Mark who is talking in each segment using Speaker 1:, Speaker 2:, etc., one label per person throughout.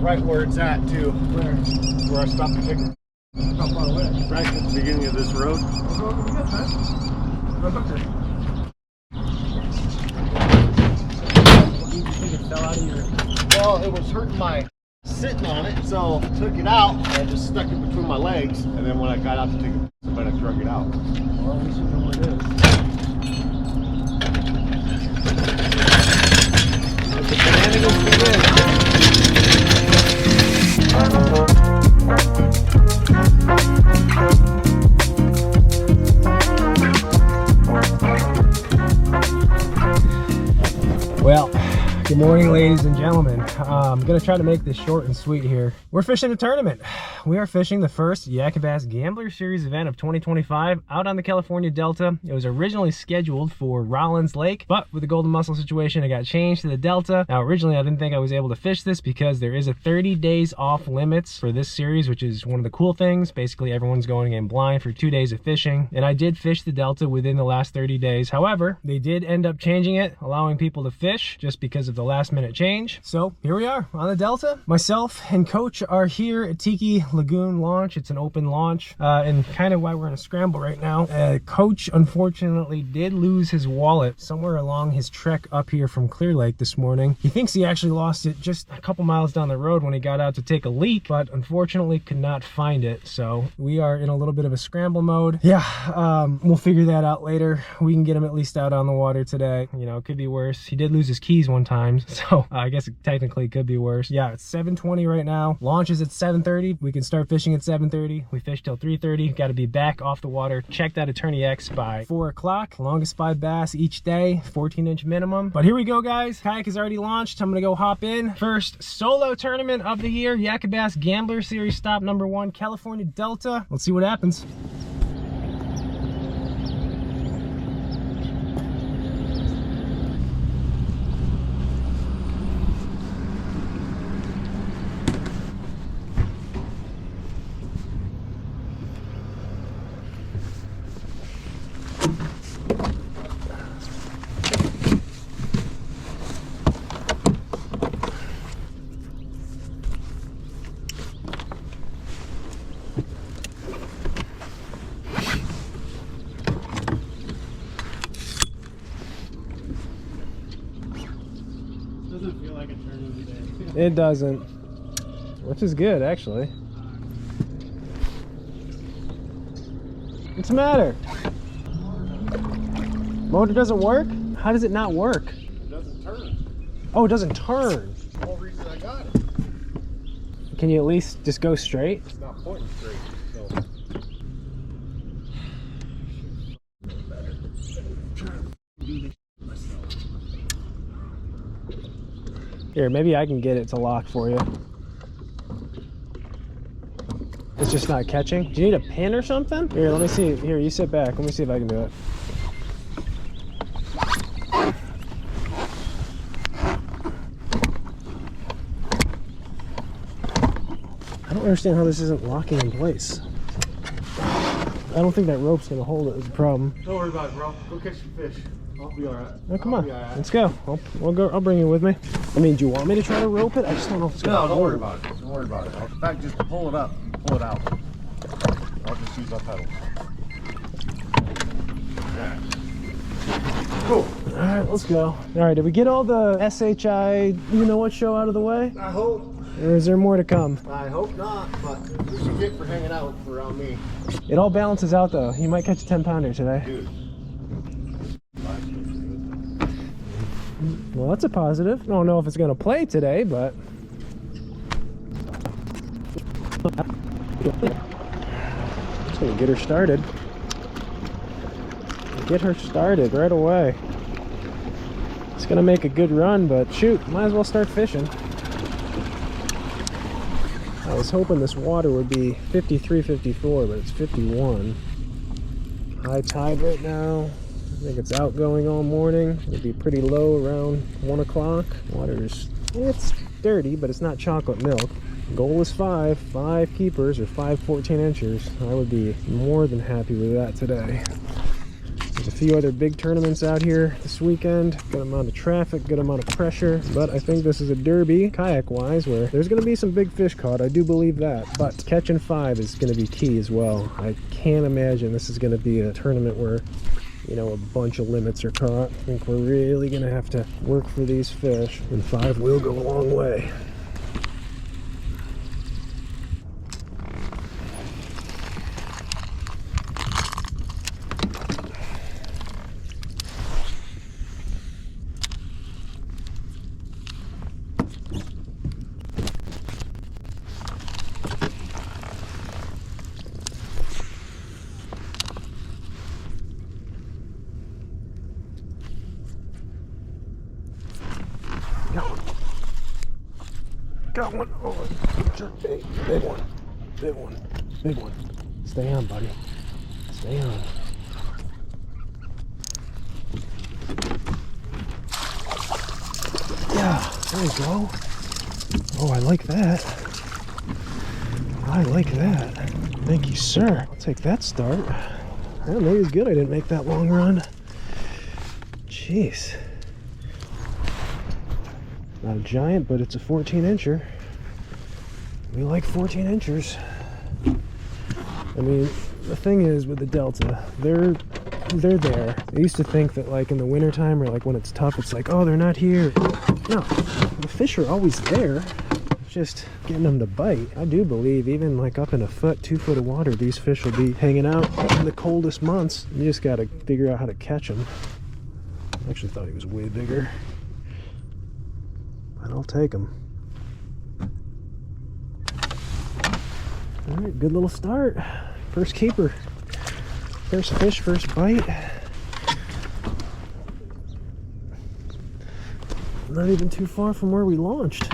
Speaker 1: right where it's at too. Where I stopped to take a...
Speaker 2: How far away?
Speaker 1: Right at the beginning of this road.
Speaker 2: You think it fell out of your...
Speaker 1: Well, it was hurting my sitting on it, so I took it out and just stuck it between my legs. And then when I got out to take it, but I drug it out.
Speaker 2: Well, at least you know where it is.
Speaker 1: The shenanigans begin.
Speaker 2: Well, good morning, ladies and gentlemen. I'm gonna try to make this short and sweet here. We're fishing a tournament. We are fishing the first Yak-a-bass Gamblers Series event of 2025 out on the California Delta. It was originally scheduled for Rollins Lake, but with the golden mussel situation, it got changed to the Delta. Now, originally, I didn't think I was able to fish this because there is a 30 days off limits for this series, which is one of the cool things. Basically, everyone's going in blind for 2 days of fishing, and I did fish the Delta within the last 30 days. However, they did end up changing it, allowing people to fish just because of the last minute change. So here we are on the Delta. Myself and Coach are here at Tiki Lagoon launch. It's an open launch, and kind of why we're in a scramble right now. Coach unfortunately did lose his wallet somewhere along his trek up here from Clear Lake this morning. He thinks he actually lost it just a couple miles down the road when he got out to take a leak, but unfortunately could not find it. So we are in a little bit of a scramble mode. Yeah, we'll figure that out later. We can get him at least out on the water today. You know, it could be worse. He did lose his keys one time, so I guess it technically could be worse. Yeah, it's 7:20 right now. Launch is at 7:30. We can start fishing at 7:30. We fish till 3:30. Got to be back off the water. Check that Attorney X by 4 o'clock. Longest 5 bass each day, 14-inch minimum. But here we go, guys. Kayak is already launched. I'm gonna go hop in. First solo tournament of the year, Yak-a-bass Gamblers Series stop number 1, California Delta. Let's see what happens.
Speaker 1: Doesn't feel like a tournament today.
Speaker 2: It doesn't, which is good actually. What's the matter? Motor doesn't work? How does it not work?
Speaker 1: It doesn't turn.
Speaker 2: Oh, it doesn't turn.
Speaker 1: That's the whole reason I got it.
Speaker 2: Can you at least just go straight?
Speaker 1: It's not pointing straight, so.
Speaker 2: Here, maybe I can get it to lock for you. It's just not catching. Do you need a pin or something? Here, let me see. Here, you sit back. Let me see if I can do it. I don't understand how this isn't locking in place. I don't think that rope's gonna hold it is the problem.
Speaker 1: Don't worry about it, bro. Go catch some fish. I'll be alright.
Speaker 2: Oh, come on. Let's go. I'll bring you with me. I mean, do you want me to try to rope it? I just don't know if it's gonna hold.
Speaker 1: No, don't worry about it. Don't worry about it. In fact, just pull it up and pull it out. I'll just use my pedal. Yeah. Cool.
Speaker 2: Alright, let's go. Alright, did we get all the SHI, you know what show out of the way?
Speaker 1: I hope.
Speaker 2: Or is there more to come?
Speaker 1: I hope not, but what you get for hanging out around me.
Speaker 2: It all balances out though. You might catch a 10-pounder today.
Speaker 1: Dude.
Speaker 2: Well, that's a positive. I don't know if it's going to play today, but... Just going to get her started. Get her started right away. It's going to make a good run, but shoot, might as well start fishing. I was hoping this water would be 53, 54, but it's 51. High tide right now. I think it's outgoing all morning. It'll be pretty low around 1 o'clock. Water's, it's dirty, but it's not chocolate milk. Goal is 5 keepers or 5 14-inchers. I would be more than happy with that today. a few other big tournaments out here this weekend. Good amount of traffic, good amount of pressure. But I think this is a derby, kayak-wise, where there's going to be some big fish caught. I do believe that. But catching 5 is going to be key as well. I can't imagine this is going to be a tournament where, you know, a bunch of limits are caught. I think we're really going to have to work for these fish. And 5 will go a long way. Got one. Oh, jerk bait. Big one. Big one. Big one. Stay on, buddy. Stay on. Yeah, there you go. Oh, I like that. I like that. Thank you, sir. I'll take that start. Well, maybe it's good I didn't make that long run. Jeez. Not a giant, but it's a 14-incher. We like 14-inchers. I mean, the thing is with the Delta, they're there. I used to think that like in the wintertime or like when it's tough, it's like, oh, they're not here. No, the fish are always there. It's just getting them to bite. I do believe even like up in a foot, 2 foot of water, these fish will be hanging out in the coldest months. You just got to figure out how to catch them. I actually thought he was way bigger. I'll take them. All right, good little start. First keeper. First fish, first bite. Not even too far from where we launched.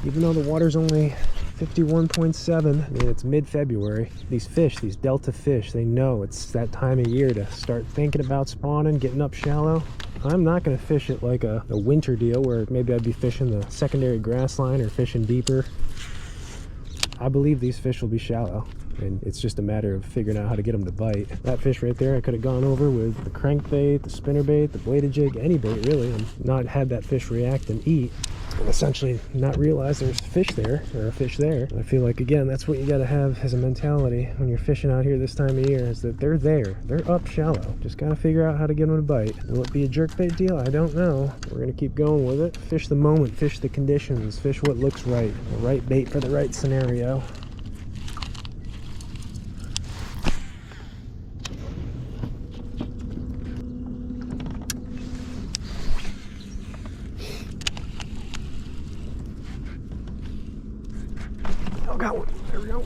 Speaker 2: Even though the water's only 51.7, I mean, it's mid-February. These fish, these Delta fish, they know it's that time of year to start thinking about spawning, getting up shallow. I'm not going to fish it like a winter deal where maybe I'd be fishing the secondary grass line or fishing deeper. I believe these fish will be shallow, and it's just a matter of figuring out how to get them to bite. That fish right there, I could have gone over with the crankbait, the spinnerbait, the bladed jig, any bait really, and not had that fish react and eat. And essentially not realize there's fish there or a fish there. I feel like, again, that's what you got to have as a mentality when you're fishing out here this time of year, is that they're there, they're up shallow. Just got to figure out how to get them to bite. Will it be a jerkbait deal? I don't know. We're going to keep going with it. Fish the moment, fish the conditions, fish what looks right. The right bait for the right scenario. Oh, got one. There we go.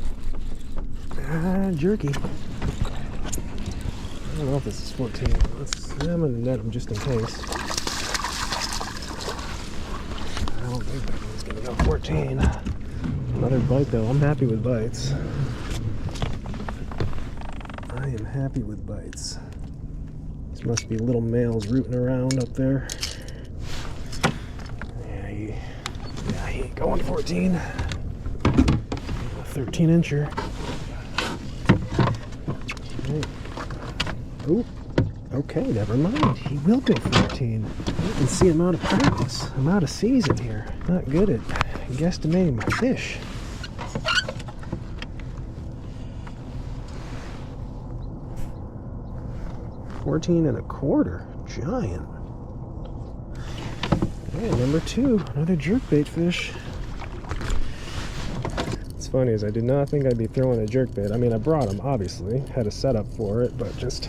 Speaker 2: Jerky. I don't know if this is 14. I'm going to net them just in case. I don't think that one's going to go 14. Another bite, though. I'm happy with bites. I am happy with bites. These must be little males rooting around up there. Yeah, he ain't going 14. 13-incher. Oh, okay, never mind. He will go 14. You can see I'm out of practice. I'm out of season here. Not good at guesstimating my fish. $14.25. Giant. Yeah, number 2. Another jerkbait fish. Funny is I did not think I'd be throwing a jerkbait. I mean, I brought them, obviously, had a setup for it, but just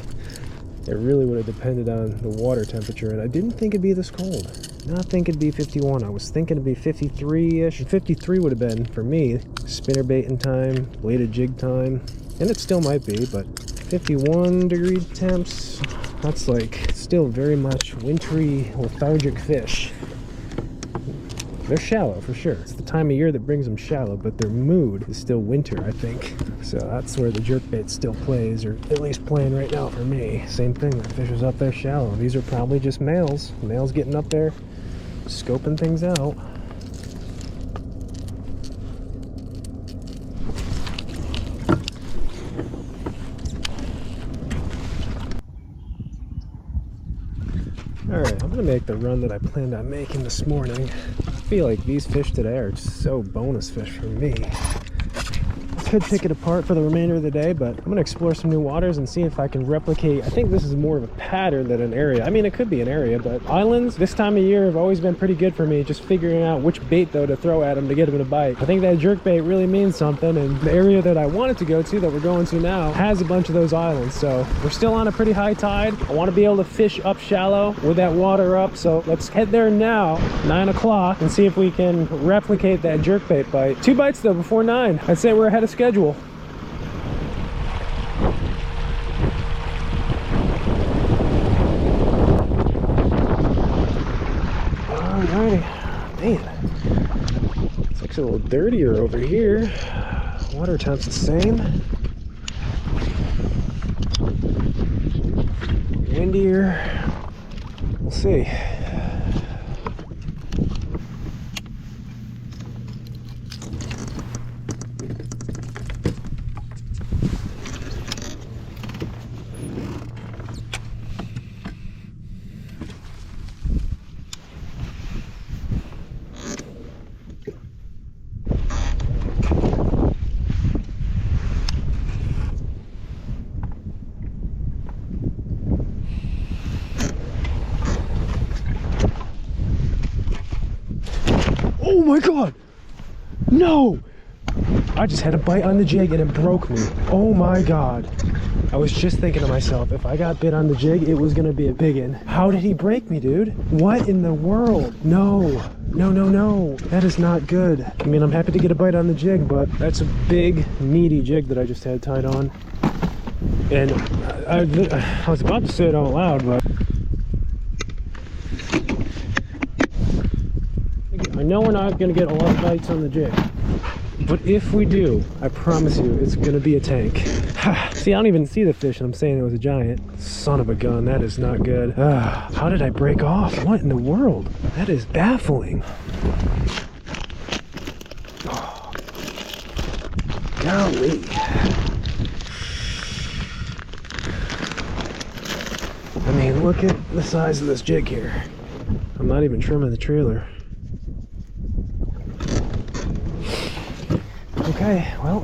Speaker 2: it really would have depended on the water temperature, and I didn't think it'd be this cold. Not think it'd be 51. I was thinking it'd be 53-ish. 53 would have been, for me, spinnerbaiting time, bladed jig time, and it still might be, but 51 degree temps, that's like still very much wintry, lethargic fish. They're shallow for sure. It's the time of year that brings them shallow, but their mood is still winter, I think. So that's where the jerkbait still plays, or at least playing right now for me. Same thing, the fish is up there shallow. These are probably just males. Males getting up there, scoping things out. Alright, I'm gonna make the run that I planned on making this morning. I feel like these fish today are just so bonus fish for me. I could pick it apart for the remainder of the day, but I'm gonna explore some new waters and see if I can replicate. I think this is more of a pattern than an area. I mean, it could be an area, but islands this time of year have always been pretty good for me, just figuring out which bait though to throw at them to get them to bite. I think that jerk bait really means something, and the area that I wanted to go to, that we're going to now, has a bunch of those islands. So we're still on a pretty high tide. I want to be able to fish up shallow with that water up, so let's head there now, 9 o'clock, and see if we can replicate that jerk bait bite. 2 bites though before 9. I'd say we're ahead of schedule. Alrighty, man, it's actually a little dirtier over here. Water temp's the same. Windier. We'll see. Oh my god! No! I just had a bite on the jig and it broke me. Oh my god. I was just thinking to myself, if I got bit on the jig, it was gonna be a big one. How did he break me, dude? What in the world? No. No, no, no. That is not good. I mean, I'm happy to get a bite on the jig, but that's a big, meaty jig that I just had tied on. And I was about to say it out loud, but I know we're not going to get a lot of bites on the jig, but if we do, I promise you, it's going to be a tank. See, I don't even see the fish and I'm saying it was a giant. Son of a gun, that is not good. How did I break off? What in the world? That is baffling. Oh, golly. I mean, look at the size of this jig here. I'm not even trimming the trailer. Okay, well,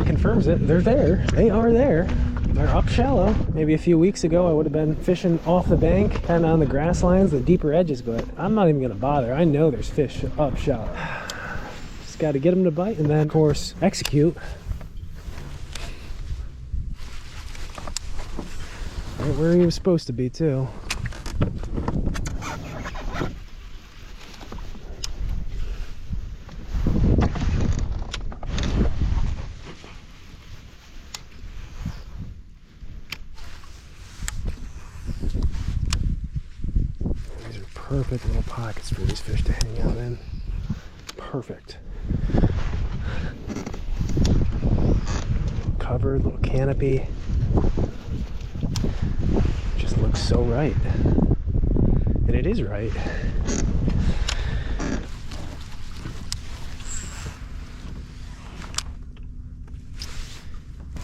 Speaker 2: confirms it. They're there. They are there. They're up shallow. Maybe a few weeks ago I would have been fishing off the bank, kind of on the grass lines, the deeper edges, but I'm not even going to bother. I know there's fish up shallow. Just got to get them to bite and then, of course, execute. Right where he was supposed to be, too. Perfect little pockets for these fish to hang out in. Perfect. Covered, little canopy. Just looks so right. And it is right.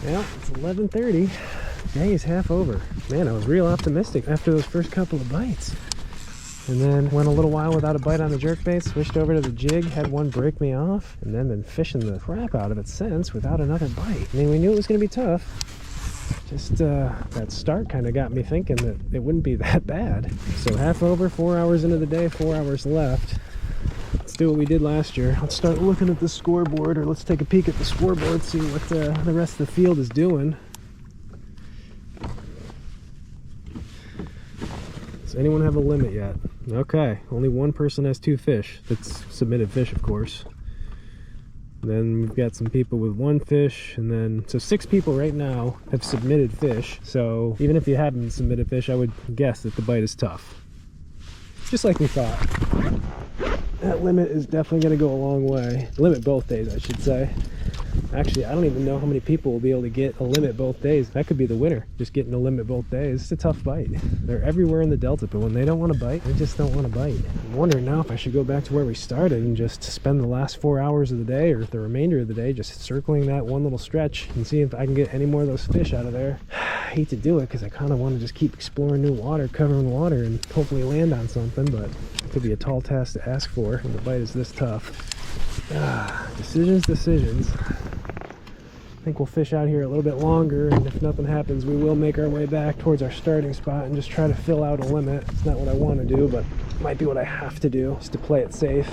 Speaker 2: Well, it's 11:30. Day is half over. Man, I was real optimistic after those first couple of bites. And then went a little while without a bite on the jerkbait, switched over to the jig, had one break me off, and then been fishing the crap out of it since without another bite. I mean, we knew it was going to be tough. Just that start kind of got me thinking that it wouldn't be that bad. So half over, 4 hours into the day, 4 hours left. Let's do what we did last year. Let's start looking at the scoreboard, or let's take a peek at the scoreboard, see what the rest of the field is doing. Does anyone have a limit yet? Okay, only one person has 2 fish. That's submitted fish, of course. Then we've got some people with 1 fish, and then so 6 people right now have submitted fish. So even if you haven't submitted fish, I would guess that the bite is tough, just like we thought. That limit is definitely going to go a long way. Limit both days, I should say. Actually, I don't even know how many people will be able to get a limit both days. That could be the winner, just getting a limit both days. It's a tough bite. They're everywhere in the Delta, but when they don't want to bite, they just don't want to bite. I'm wondering now if I should go back to where we started and just spend the last 4 hours of the day, or the remainder of the day, just circling that one little stretch and see if I can get any more of those fish out of there. I hate to do it because I kind of want to just keep exploring new water, covering water, and hopefully land on something, but it could be a tall task to ask for when the bite is this tough. Decisions. I think we'll fish out here a little bit longer, and if nothing happens, we will make our way back towards our starting spot and just try to fill out a limit. It's not what I want to do, but it might be what I have to do just to play it safe.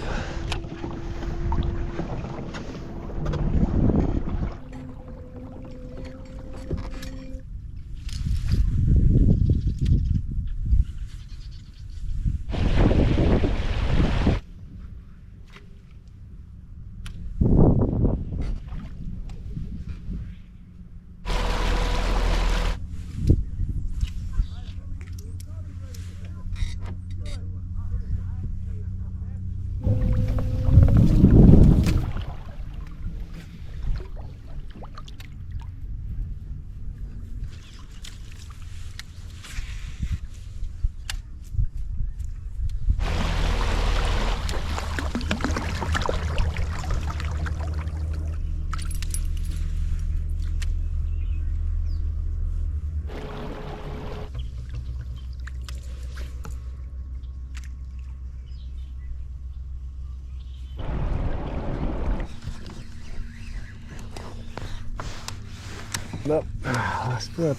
Speaker 2: Nope, last flip.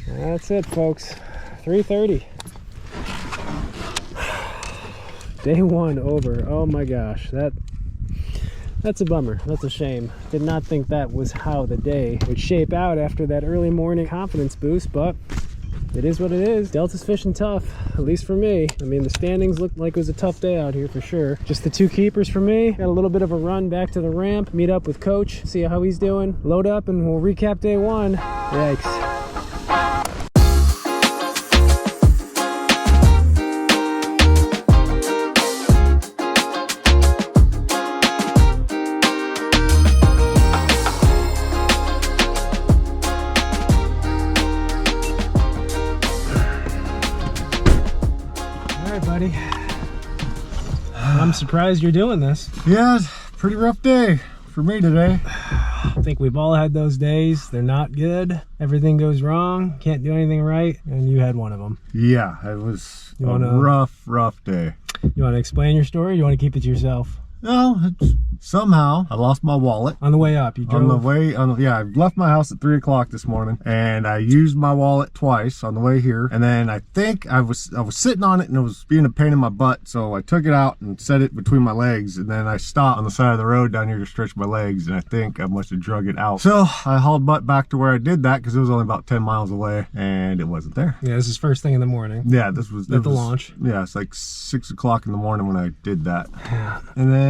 Speaker 2: That's it, folks. 3:30. Day one over. Oh my gosh, that's a bummer. That's a shame. Did not think that was how the day would shape out after that early morning confidence boost, but it is what it is. Delta's fishing tough, at least for me. I mean, the standings looked like it was a tough day out here for sure. Just the two keepers for me. Got a little bit of a run back to the ramp, meet up with Coach, see how he's doing, load up, and we'll recap day one. Yikes. Buddy, I'm surprised you're doing this.
Speaker 1: Yeah, it's a pretty rough day for me today.
Speaker 2: I think we've all had those days. They're not good. Everything goes wrong. Can't do anything right. And you had one of them.
Speaker 1: Yeah, it was a rough day.
Speaker 2: You want to explain your story? Or you want to keep it to yourself?
Speaker 1: No, somehow I lost my wallet.
Speaker 2: On the way up, you drove?
Speaker 1: On the way, yeah, I left my house at 3 o'clock this morning, and I used my wallet twice on the way here. And then I think I was sitting on it, and it was being a pain in my butt, so I took it out and set it between my legs, and then I stopped on the side of the road down here to stretch my legs, and I think I must have drug it out. So I hauled butt back to where I did that because it was only about 10 miles away, and it wasn't there.
Speaker 2: Yeah, this is first thing in the morning.
Speaker 1: Yeah, this was
Speaker 2: at the launch.
Speaker 1: Yeah, it's like 6 o'clock in the morning when I did that.
Speaker 2: Yeah.
Speaker 1: And then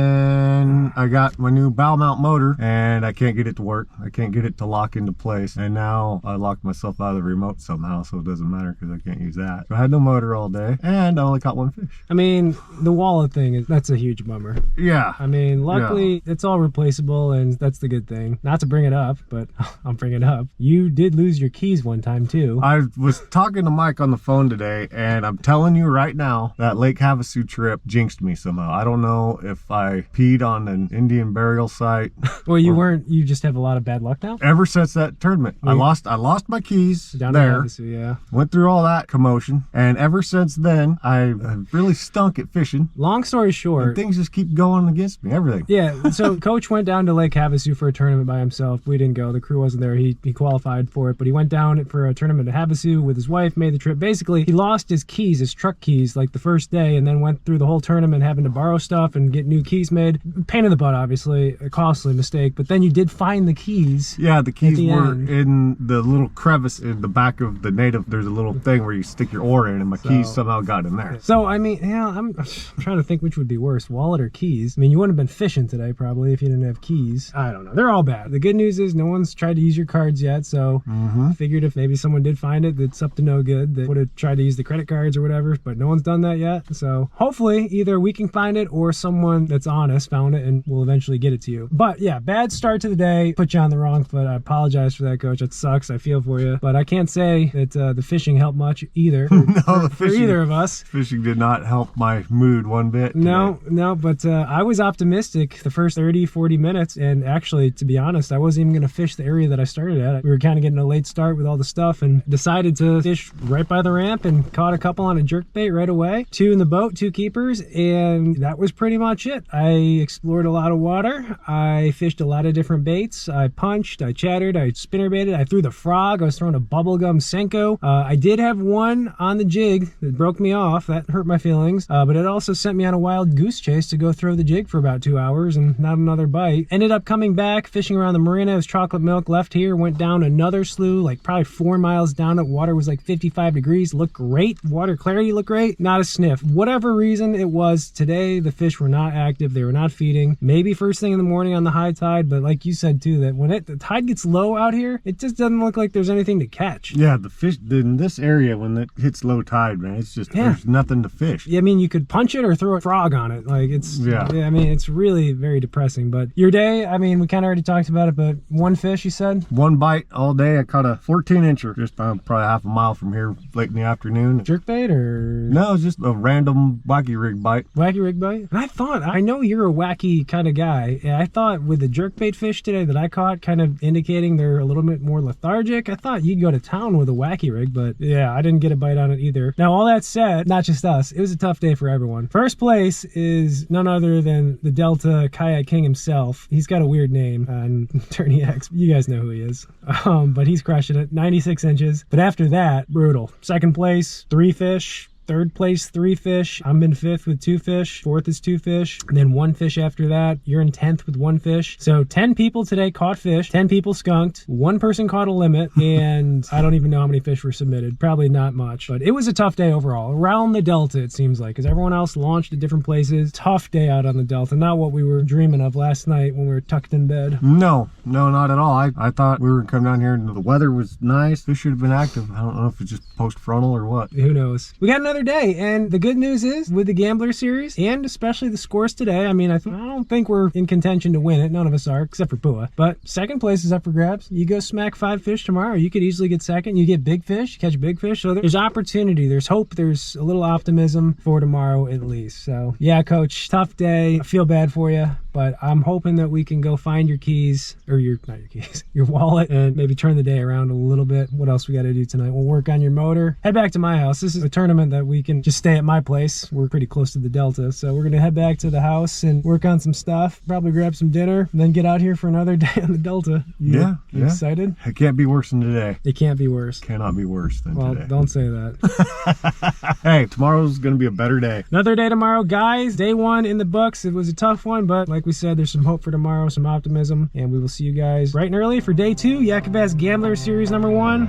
Speaker 1: I got my new bow mount motor, and I can't get it to work. I can't get it to lock into place, and now I locked myself out of the remote somehow, so it doesn't matter because I can't use that. So I had no motor all day, and I only caught one fish.
Speaker 2: I mean, the wallet thing, that's a huge bummer.
Speaker 1: Yeah.
Speaker 2: I mean, luckily it's all replaceable, and that's the good thing. Not to bring it up, but I'm bringing it up. You did lose your keys one time too.
Speaker 1: I was talking to Mike on the phone today, and I'm telling you right now, that Lake Havasu trip jinxed me somehow. I don't know if I peed on an Indian burial site.
Speaker 2: Well, you just have a lot of bad luck now?
Speaker 1: Ever since that tournament. I lost my keys
Speaker 2: down
Speaker 1: there.
Speaker 2: Havasu, yeah.
Speaker 1: Went through all that commotion, and ever since then, I really stunk at fishing.
Speaker 2: Long story short,
Speaker 1: and things just keep going against me, everything.
Speaker 2: Yeah, so Coach went down to Lake Havasu for a tournament by himself. We didn't go. The crew wasn't there. He qualified for it, but he went down for a tournament at Havasu with his wife, made the trip. Basically, he lost his keys, his truck keys, like the first day, and then went through the whole tournament having to borrow stuff and get new keys made. pain in the butt, obviously, a costly mistake, but then you did find the keys.
Speaker 1: Yeah, the keys were
Speaker 2: end.
Speaker 1: in the little crevice in the back of the native. There's a little thing where you stick your oar in, and my keys somehow got in there.
Speaker 2: So, I mean, yeah, I'm trying to think which would be worse, wallet or keys. I mean, you wouldn't have been fishing today, probably, if you didn't have keys. I don't know. They're all bad. The good news is no one's tried to use your cards yet, so I figured if maybe someone did find it that's up to no good, that would have tried to use the credit cards or whatever, but no one's done that yet. So hopefully either we can find it or someone that's honest found it and will eventually get it to you. But yeah, bad start to the day. Put you on the wrong foot. I apologize for that, Coach. It sucks. I feel for you. But I can't say that the fishing helped much either.
Speaker 1: No,
Speaker 2: for either of us.
Speaker 1: Fishing did not help my mood one bit today.
Speaker 2: No, but I was optimistic the first 30, 40 minutes. And actually, to be honest, I wasn't even going to fish the area that I started at. We were kind of getting a late start with all the stuff and decided to fish right by the ramp and caught a couple on a jerkbait right away. 2 in the boat, 2 keepers, and that was pretty much it. I explored a lot of water. I fished a lot of different baits. I punched, I chattered, I spinnerbaited, I threw the frog. I was throwing a bubblegum Senko. I did have one on the jig that broke me off. That hurt my feelings, but it also sent me on a wild goose chase to go throw the jig for about 2 hours and not another bite. Ended up coming back, fishing around the marina. It was chocolate milk, left here, went down another slough, like probably 4 miles down it. Water was like 55 degrees, looked great. Water clarity looked great. Not a sniff. Whatever reason it was today, the fish were not active. They were not feeding. Maybe first thing in the morning on the high tide, but like you said too, that when the tide gets low out here, it just doesn't look like there's anything to catch.
Speaker 1: Yeah, the fish in this area, when it hits low tide, man, it's just, there's nothing to fish.
Speaker 2: Yeah, I mean, you could punch it or throw a frog on it. Like, it's, I mean, it's really very depressing. But your day, I mean, we kind of already talked about it, but one fish, you said?
Speaker 1: One bite all day. I caught a 14-incher just probably half a mile from here late in the afternoon.
Speaker 2: Jerkbait or?
Speaker 1: No, it's just a random wacky rig bite.
Speaker 2: Wacky rig bite? And I know you're a wacky kind of guy. And I thought with the jerkbait fish today that I caught, kind of indicating they're a little bit more lethargic, I thought you'd go to town with a wacky rig, but yeah, I didn't get a bite on it either. Now, all that said, not just us, it was a tough day for everyone. First place is none other than the Delta Kayak King himself. He's got a weird name on Tourney X. You guys know who he is. But he's crushing it, 96 inches. But after that, brutal. Second place, 3 fish. Third place, 3 fish. I'm in 5th with 2 fish. 4th is 2 fish. And then 1 fish after that. You're in 10th with 1 fish. So 10 people today caught fish. 10 people skunked. 1 person caught a limit. And I don't even know how many fish were submitted. Probably not much. But it was a tough day overall. Around the Delta, it seems like. Because everyone else launched at different places. Tough day out on the Delta. Not what we were dreaming of last night when we were tucked in bed.
Speaker 1: No, not at all. I thought we were going to come down here and the weather was nice. Fish should have been active. I don't know if it's just post-frontal or what.
Speaker 2: Who knows? We got another day, and the good news is with the Gambler series and especially the scores today, I mean, I don't think we're in contention to win it. None of us are, except for Pua. But second place is up for grabs. You go smack 5 fish tomorrow, you could easily get second. You get big fish, you catch big fish. So there's opportunity, there's hope, there's a little optimism for tomorrow at least. So yeah, Coach, tough day. I feel bad for you, but I'm hoping that we can go find your keys, or not your keys, your wallet, and maybe turn the day around a little bit. What else we got to do tonight? We'll work on your motor. Head back to my house. This is a tournament that we can just stay at my place. We're pretty close to the Delta, so we're gonna head back to the house and work on some stuff, probably grab some dinner, and then get out here for another day on the Delta. You excited?
Speaker 1: It can't be worse than today.
Speaker 2: It can't be worse.
Speaker 1: Cannot be worse than today.
Speaker 2: Well, don't say that.
Speaker 1: Hey, tomorrow's gonna be a better day.
Speaker 2: Another day tomorrow, guys. Day 1 in the books. It was a tough one, but like we said, there's some hope for tomorrow, some optimism, and we will see you guys bright and early for day 2, Yak-a-bass Gamblers series number 1.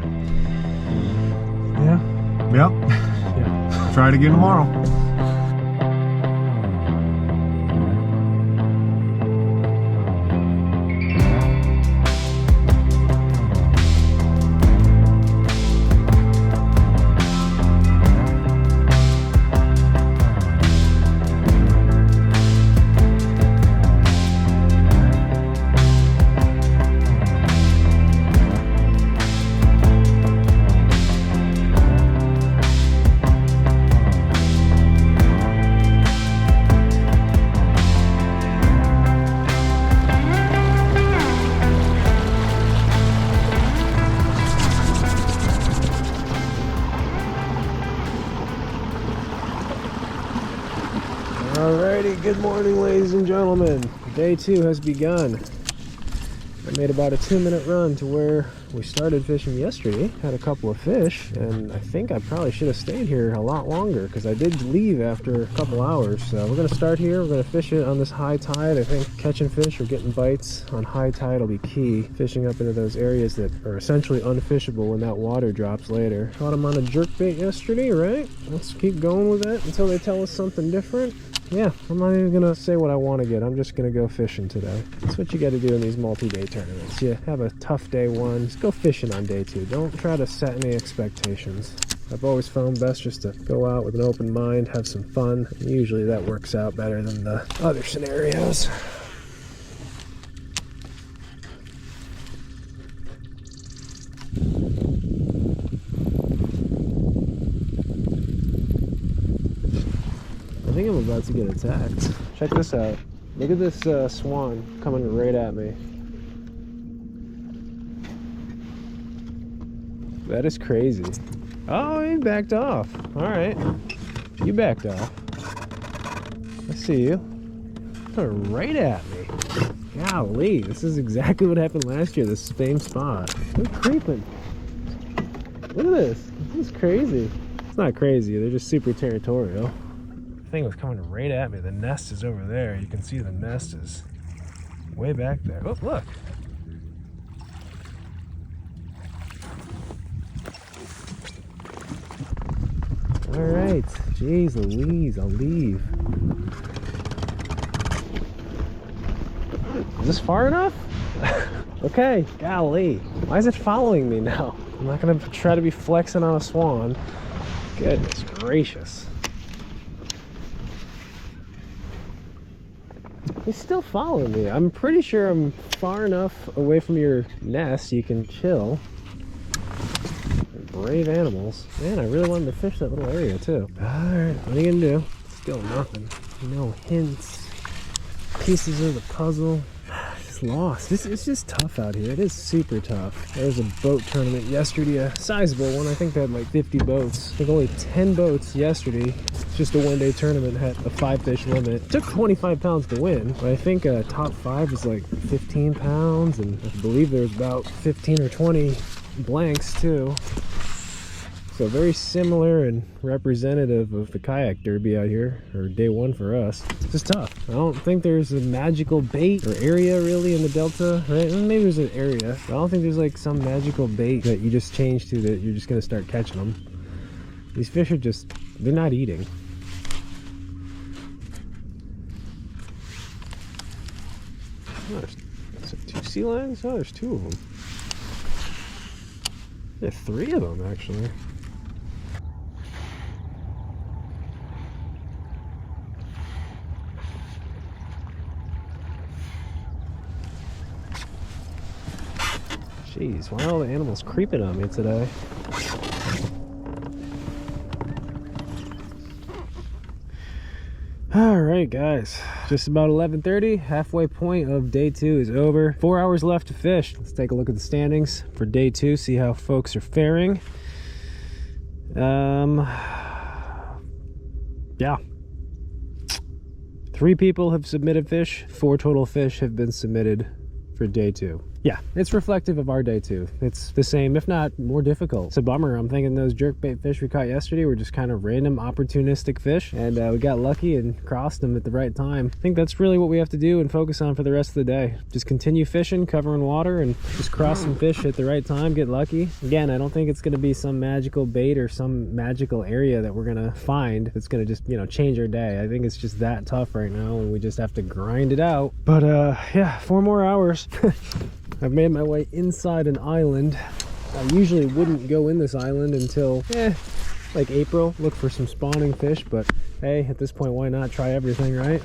Speaker 1: Yep.
Speaker 2: Yeah.
Speaker 1: Try it again tomorrow.
Speaker 2: Alrighty, good morning, ladies and gentlemen. Day 2 has begun. I made about a 2-minute run to where we started fishing yesterday. Had a couple of fish, and I think I probably should have stayed here a lot longer because I did leave after a couple hours. So we're gonna start here. We're gonna fish it on this high tide. I think catching fish or getting bites on high tide will be key. Fishing up into those areas that are essentially unfishable when that water drops later. Caught them on a jerkbait yesterday, right? Let's keep going with that until they tell us something different. Yeah, I'm not even gonna say what I want to get. I'm just gonna go fishing today. That's what you got to do in these multi-day tournaments. You have a tough day one, just go fishing on day two. Don't try to set any expectations. I've always found best just to go out with an open mind, have some fun. And usually that works out better than the other scenarios. I think I'm about to get attacked. Check this out. Look at this swan coming right at me. That is crazy. Oh, he backed off. All right. You backed off. I see you. Coming right at me. Golly, this is exactly what happened last year, this same spot. They're creeping. Look at this. This is crazy. It's not crazy. They're just super territorial. Thing was coming right at me. The nest is over there. You can see the nest is way back there. Oh, look. All right. Jeez Louise, I'll leave. Is this far enough? Okay. Golly. Why is it following me now? I'm not going to try to be flexing on a swan. Goodness gracious. He's still following me. I'm pretty sure I'm far enough away from your nest you can chill. Brave animals. Man, I really wanted to fish that little area too. Alright, what are you gonna do? Still nothing. No hints. Pieces of the puzzle. Just lost. It's just tough out here. It is super tough. There was a boat tournament yesterday, a sizable one. I think they had like 50 boats. I think only 10 boats yesterday. Just a one-day tournament, had a 5-fish limit. It took 25 pounds to win, but I think top 5 was like 15 pounds, and I believe there was about 15 or 20 blanks too. So very similar and representative of the kayak derby out here, or day one for us. It's just tough. I don't think there's a magical bait or area really in the Delta, right? Maybe there's an area, but I don't think there's like some magical bait that you just change to that you're just gonna start catching them. These fish are just, they're not eating. Oh, there's 2 sea lions? Oh, there's 2 of them. Yeah, 3 of them actually. Jeez, why are all the animals creeping on me today? Alright guys, just about 11:30, halfway point of day 2 is over. 4 hours left to fish. Let's take a look at the standings for day 2, see how folks are faring. Yeah. 3 people have submitted fish, 4 total fish have been submitted for day 2. Yeah, it's reflective of our day 2. It's the same, if not more difficult. It's a bummer. I'm thinking those jerkbait fish we caught yesterday were just kind of random opportunistic fish, and we got lucky and crossed them at the right time. I think that's really what we have to do and focus on for the rest of the day. Just continue fishing, covering water, and just cross some fish at the right time, get lucky. Again, I don't think it's going to be some magical bait or some magical area that we're going to find that's going to just, you know, change our day. I think it's just that tough right now, and we just have to grind it out. But yeah, 4 more hours. I've made my way inside an island. I usually wouldn't go in this island until, like April, look for some spawning fish, but hey, at this point, why not try everything, right?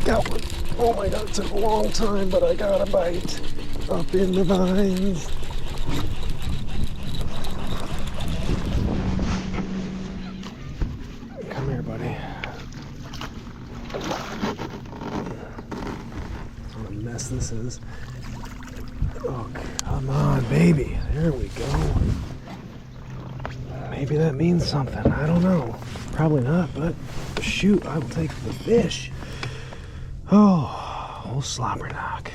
Speaker 2: Got one. Oh my god, it took a long time, but I got a bite. Up in the vines. Come here, buddy. What a mess this is. Oh, come on, baby. There we go. Maybe that means something. I don't know. Probably not, but shoot, I will take the fish. Oh, old slobber knock.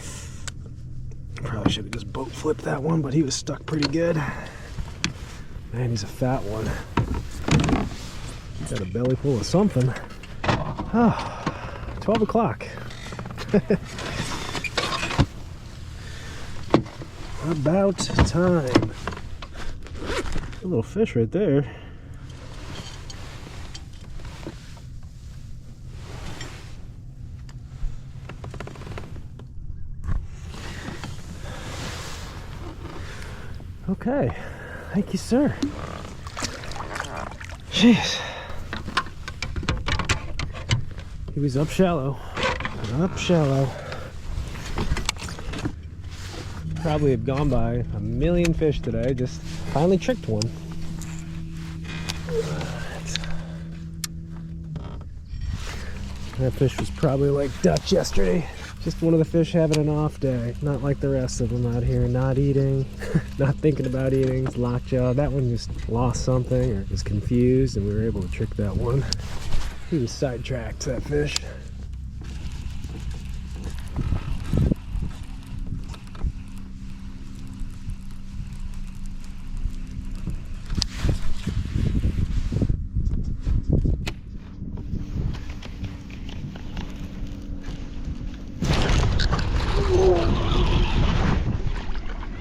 Speaker 2: Probably should have just boat flipped that one, but he was stuck pretty good. Man, he's a fat one. Got a belly full of something. Oh, 12 o'clock. About time. A little fish right there. Okay, thank you, sir. Jeez. He was up shallow. Up shallow. Probably have gone by a million fish today. Just finally tricked one. That fish was probably like Dutch yesterday. Just one of the fish having an off day. Not like the rest of them out here. Not eating. Not thinking about eating. It's lockjaw. That one just lost something or was confused, and we were able to trick that one. He was sidetracked, that fish.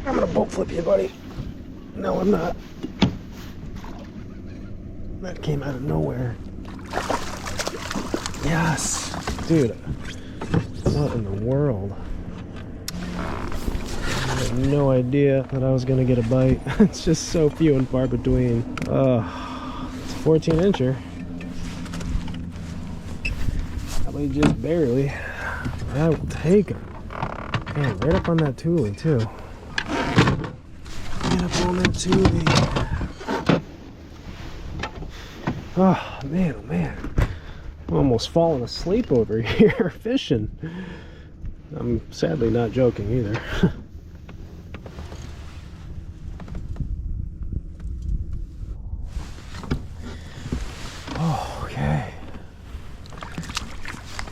Speaker 2: I'm gonna boat flip you, buddy. No, I'm not. That came out of nowhere. Yes! Dude, what in the world? I had no idea that I was gonna get a bite. It's just so few and far between. It's a 14-incher. Probably just barely. I will take him. Man, right up on that toolie, too. Get up on that toolie. Oh, man, oh, man. I'm almost falling asleep over here fishing. I'm sadly not joking either. Oh, okay.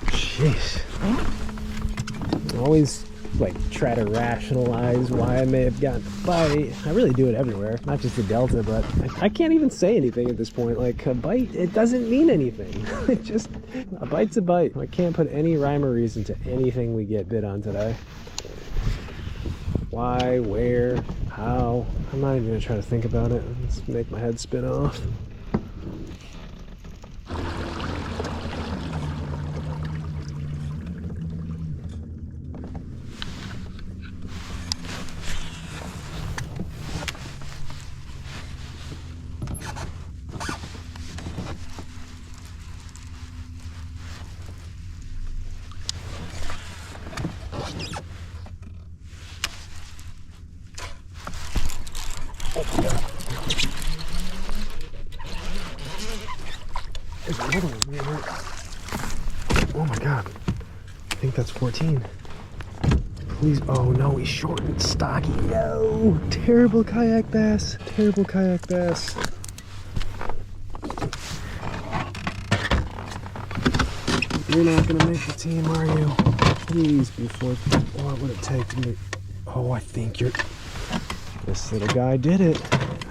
Speaker 2: Jeez. I always like try to rationalize why I may have gotten a bite. I really do it everywhere, not just the Delta, but I can't even say anything at this point. Like, a bite, it doesn't mean anything. It just, a bite's a bite. I can't put any rhyme or reason to anything we get bit on today. Why, where, how, I'm not even gonna try to think about it. Let's make my head spin off. There's another one, man. Oh my god. I think that's 14. Please. Oh no, he's short and stocky. No. Terrible kayak bass. Terrible kayak bass. You're not gonna make the team, are you? Please be 14. What would it take to make? Oh, I think you're. This little guy did it.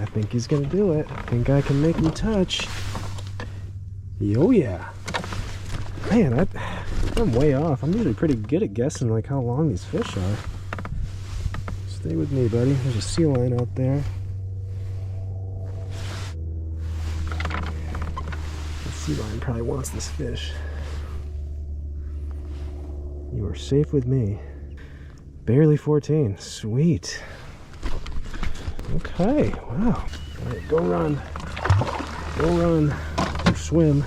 Speaker 2: I think he's gonna do it. I think I can make him touch. Oh yeah. Man, I'm way off. I'm usually pretty good at guessing like how long these fish are. Stay with me, buddy. There's a sea lion out there. The sea lion probably wants this fish. You are safe with me. Barely 14. Sweet. Okay, wow. All right, go run. Go run. Or swim.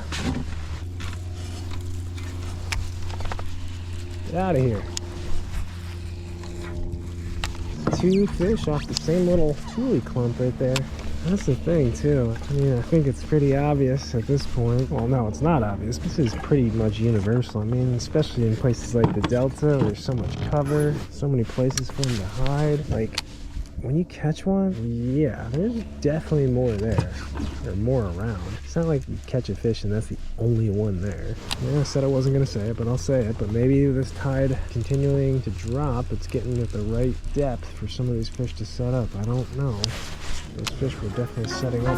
Speaker 2: Get out of here. 2 fish off the same little tule clump right there. That's the thing too. I mean, I think it's pretty obvious at this point. Well, no, it's not obvious. This is pretty much universal. I mean, especially in places like the Delta, where there's so much cover, so many places for them to hide. Like, when you catch one, yeah, there's definitely more there, or more around. It's not like you catch a fish and that's the only one there. Yeah, I said I wasn't gonna say it, but I'll say it. But maybe this tide continuing to drop, it's getting at the right depth for some of these fish to set up. I don't know. Those fish were definitely setting up.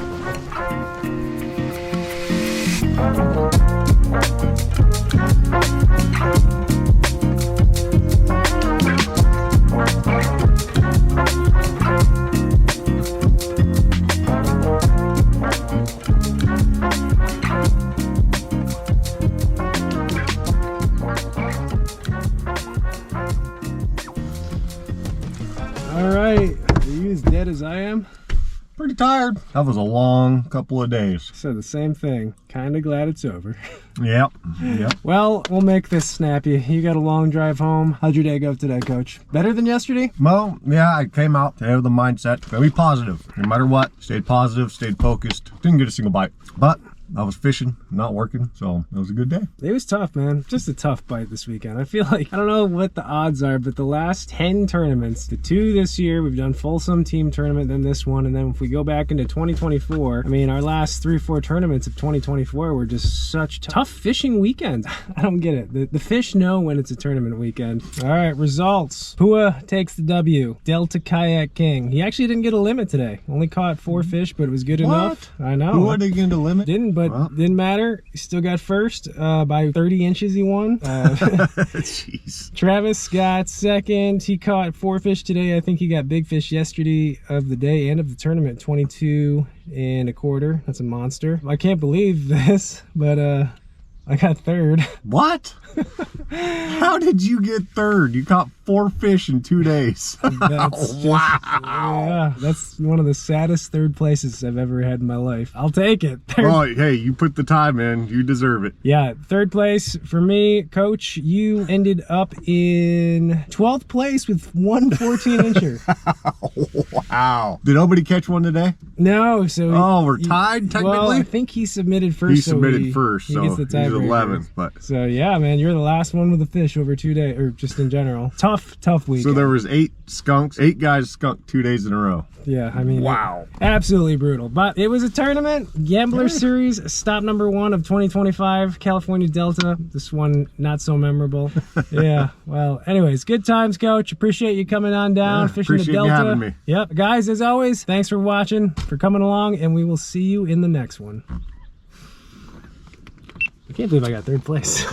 Speaker 2: All right, are you as dead as I am?
Speaker 1: Pretty tired. That was a long couple of days.
Speaker 2: Said the same thing. Kind of glad it's over.
Speaker 1: Yep.
Speaker 2: Well, we'll make this snappy. You got a long drive home. How'd your day go today, Coach? Better than yesterday?
Speaker 1: Well, yeah, I came out today with the mindset. Gotta be positive. No matter what. Stayed positive, stayed focused. Didn't get a single bite. But I was fishing, not working, so it was a good day.
Speaker 2: It was tough, man. Just a tough bite this weekend. I feel like, I don't know what the odds are, but the last 10 tournaments, the 2 this year, we've done Folsom team tournament, then this one, and then if we go back into 2024, I mean, our last 3-4 tournaments of 2024 were just such tough fishing weekends. I don't get it. The fish know when it's a tournament weekend. All right, results. Pua takes the W. Delta Kayak King. He actually didn't get a limit today. Only caught 4 fish, but it was good enough. I know.
Speaker 1: Who didn't get a limit?
Speaker 2: Didn't, but didn't matter. He still got first by 30 inches. He won.
Speaker 1: Jeez.
Speaker 2: Travis got second. He caught 4 fish today. I think he got big fish yesterday of the day and of the tournament, 22 1/4. That's a monster. I can't believe this, but I got third.
Speaker 1: What? How did you get third? You caught 4 fish in 2 days.
Speaker 2: That's just,
Speaker 1: wow.
Speaker 2: Yeah, that's one of the saddest third places I've ever had in my life. I'll take it.
Speaker 1: Oh, hey, you put the time in. You deserve it.
Speaker 2: Yeah, third place for me. Coach, you ended up in 12th place with 1 14-incher.
Speaker 1: Wow. Did nobody catch one today?
Speaker 2: No, so
Speaker 1: we're tied technically?
Speaker 2: Well, I think he submitted first.
Speaker 1: He submitted first,
Speaker 2: he
Speaker 1: so
Speaker 2: gets the
Speaker 1: he's 11th. But
Speaker 2: so yeah, man, you're the last one with a fish over 2 days, or just in general. Tough week.
Speaker 1: So there was 8 guys skunked 2 days in a row.
Speaker 2: Yeah, I mean,
Speaker 1: wow,
Speaker 2: absolutely brutal. But it was a tournament. Gambler Series, stop number 1 of 2025, California Delta. This one not so memorable. Yeah. Well, anyways, good times, Coach. Appreciate you coming on down, fishing the Delta.
Speaker 1: You having me.
Speaker 2: Yep, guys. As always, thanks for watching, for coming along, and we will see you in the next one. I can't believe I got third place.